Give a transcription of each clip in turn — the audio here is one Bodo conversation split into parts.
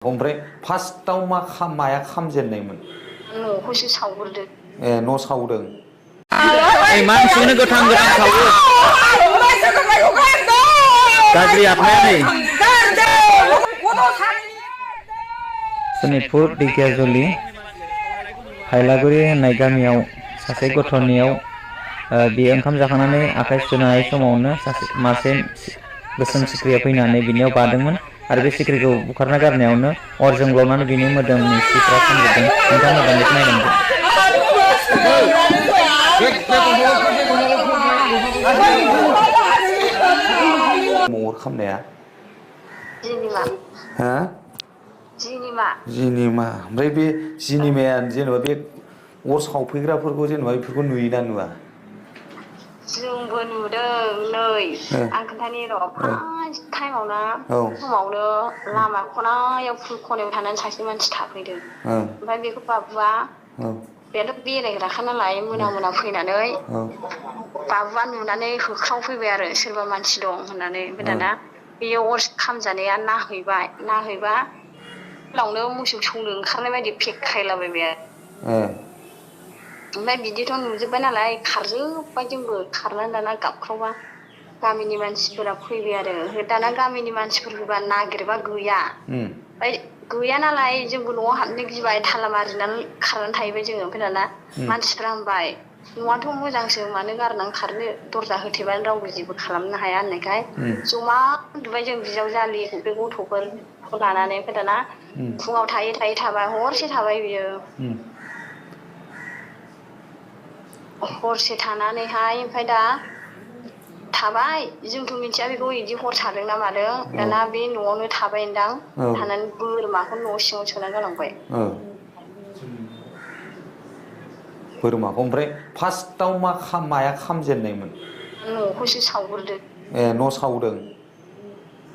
ओमफ्राय फार्स्टआव माया खामजेननायमोन? न'खौसो सावग्रोदों। ए न' सावदों। मानसिखौनो गोथां सावो। गाज्रि आबहावाया नै। सनितपुर ढेकियाजुलि हायलागुरि होननाय गामियाव सासे गथ'नियाव बियो ओंखाम जाखांनानै आखाइ सुनाय समावनो मासे गोसोम सिख्रिया फैनानै बिनियाव बादोंमोन आरो बे सिख्रिखौ बुखारना गारनायावनो अर जोंब्लावनानै बिनि मोदोमनि सिफ्रा खामजोबदों। नोंथाङा दान्दिसे नायनांगौ। महर खामनाया जिनिमा हा जिनिमा ओमफ्राय बे जिनिमाया जेनेबा बे अर सावफैग्राफोरखौ जेनेबा बेफोरखौ नुयोना नुवा? जोंबो नुदों नै आं खोन्थानि र' फार्स्ट टाइमावनो समावनो लामा खनायाव फुल खनायाव थानानै सासे मानसि थाफैदों। ओमफ्राय बेखौ बाबुआ बेथ' बेरायग्राखा नालाय मोना मोना फैनानै बाबुआ नुनानै होख्रावफैबाय आरो सोरबा मानसि दं होननानै। ओमफ्राय दाना बेयो अर खामजानाया नाहैबा लावनो मोसौ सौनो ओंखारनाय बायदि फेख्रायलाबायबाय आरो। ओमफ्राय बिदिथ' नुजोब्बाय नालाय खारजोब्बाय जोंबो खारनानै दाना गाबख्रावबा गामिनि मानसिफोरा फैबाय आरो दाना गामिनि मानसिफोर फैबा नागिरबा गैया। ओमफ्राय गैया नालाय जोंबो न'आव हाबनो गिबाय थाला मारिनानै खारनानै थाहैबाय जोङो। ओमफ्राय दाना मानसिफ्रा होनबाय न'आथ' मोजांसो मानो गारनानै खारनो दरजा होथेबानो रावबो जेबो खालामनो हाया होननायखाय जमा उन्दुबाय जों बिजावजालि बे गथ'फोरखौ लानानै। ओमफ्राय दाना फुङाव थायै थाबाय हरसे थाबाय बियो। हरसे थानानैहाय ओमफ्राय दा थाबाय जोंथ' मिथिया बेखौ बिदि हर थादों ना मादों। दाना बे न'आवनो थाबायदां थानानै बोरमाखौ न' सिङाव सोना गालांबाय। बोरमाखौ ओमफ्राय फार्स्टआव माया खामजेननायमोन? न'खौसो सावग्रोदों। ए न' सावदों।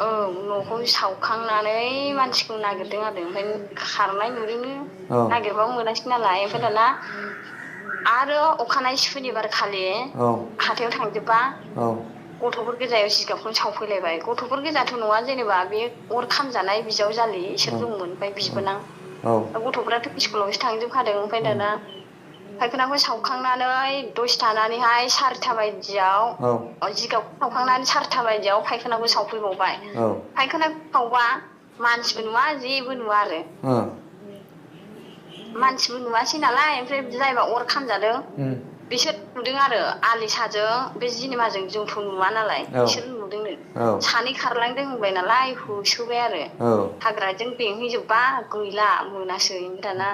औ न'खौ सावखांनानै मानसिखौ नागिरदों आरो ओमफ्राय खारनाय नुदोंनो नागिरबाबो मोनासै नालाय। ओमफ्राय दाना आरो अखानायै सुनिबार खालि हाथायाव थांजोबबा गथ'फोर गोजायाव जिगाबखौनो सावफैलायबाय। गथ'फोर गोजाथ' नङा जेनेबा बे अर खामजानाय बिजावजालि इसोर दंमोन ओमफ्राय बिबोनां गथ'फ्राथ' स्कुलावसो थांजोबखादों। ओमफ्राय दाना फायखानाखौ सावखांनानै दसे थानानैहाय सारिथा बायदियाव जिगाबखौ सावखांनानै सारिथा बायदियाव फायखानाखौ सावफैबावबाय। फायखानाखौ सावबा मानसिबो नुवा जेबो नुवा आरो मानसिबो नुवासै नालाय। ओमफ्राय जायबा अर खामजादों बिसोर नुदों आरो आलि साजों बे जिनिमाजों जोंथ' नुवा नालाय बिसोर नुदोंनो। सानै खारलांदों होनबाय नालाय होसोबाय आरो हाग्राजों बेंहैजोबबा गैला मोनासै। दाना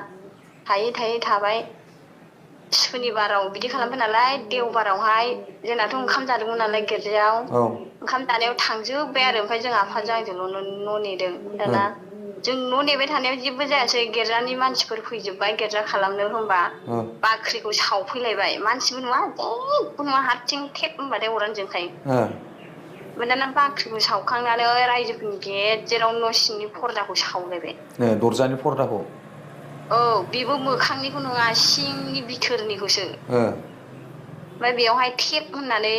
थायै थाबाय सुनिबाराव बिदि खालामबाय नालाय देवबारावहाय जोंनाथ' ओंखाम जादोंमोन नालाय गिर्जायाव ओंखाम जानायाव थांजोब्बाय आरो। ओमफ्राय जों आफाजों आंजोंल' न' नेदों। दाना जों न' नेबाय थानायाव जेबो जायासै गिर्जानि मानसिफोर फैजोब्बाय गिर्जा खालामनो। होनबा बाख्रिखौ सावफैलायबाय मानसिबो नुवा जेबो नुवा हारसिं थेक होनबाथाय अरानो जोंखायो। ओमफ्राय दाना बाख्रिखौ सावखांनानै रायजोफोरनि गेजेराव न' सिंनि फर्दाखौ सावलायबाय। दरजानि पर्दाखौ? औ बेबो मोखांनिखौ नङा सिंनि बिथोरनिखौसो। ओमफ्राय बेयावहाय थेक होननानै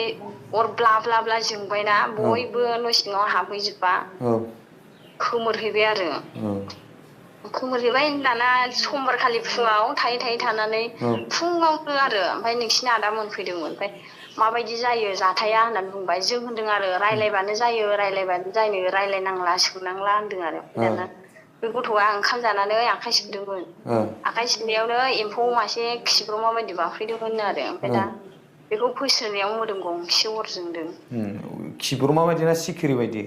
अर ब्ला ब्ला ब्ला जोंबायना बयबो न' सिङाव हाबहैजोबबा खोमोरहैबाय आरो। खोमोरहैबाय दाना समबारखालि फुङाव थायै थानानै फुङावनो आरो ओमफ्राय नोंसिनि आदा मोनफैदोंमोन। ओमफ्राय माबायदि जायो जाथाया होननानै बुंबाय। जों होनदों आरो रायलायबानो जायो रायलायनांला सोंनांला होनदों आरो। दाना बे गथ'आ ओंखाम जानानै आखाइ सुदोंमोन। आखाइ सुनायावनो एम्फौ मासे खिब्रमा बायदि बाफैदोंमोन आरो। ओमफ्राय दा बेखौ फोस्रोनायाव मोदोम गंसे अर जोंदों। खिब्रमा बायदि ना सिखिरि बायदि?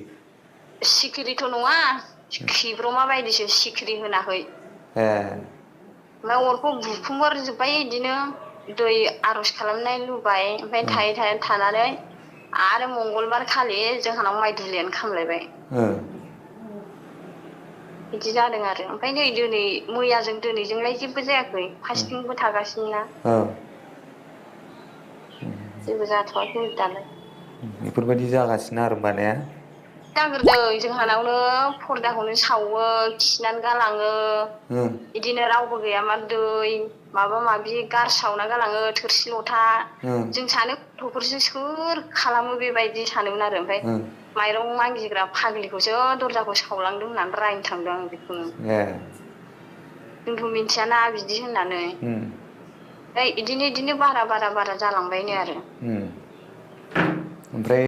सिखिरिथ' नङा खिब्रमा बायदिसो सिखिरि होनाखै। ओमफ्राय अरखौ बुखुमोरजोब्बाय बिदिनो दै आर'ज खालामनाय लुबाय। ओमफ्राय थायै थानानै आरो मंगलबार खालि जोंहानाव माइ दुलियानो खामलायबाय। बिदि जादों आरो। ओमफ्राय नै मैयाजों दिनैजोंलाय जेबो जायाखै फास्टिंबो थागासिनो ना। जेबो जाथ'वाखै दालाय। बेफोरबायदि जागासिनो आरो होमबा ने? जाग्रोदों जोंहानावनो पर्दाखौनो सावो खिनानै गालाङो बिदिनो रावबो गैयाबा दै माबा माबि गारसावना गालाङो थोरसि लथा जों सानो गथ'फोरसो सोर खालामो बेबायदि सानोमोन आरो ओमफ्राय माइरं मागिग्रा फाग्लिखौसो दरजाखौ सावलांदों होननानै रायनो थांदों आं बेखौनो जोंथ' मिथियाना बिदि होननानै ओमफ्राय बिदिनो बारा जालांबायनो आरो ओमफ्राय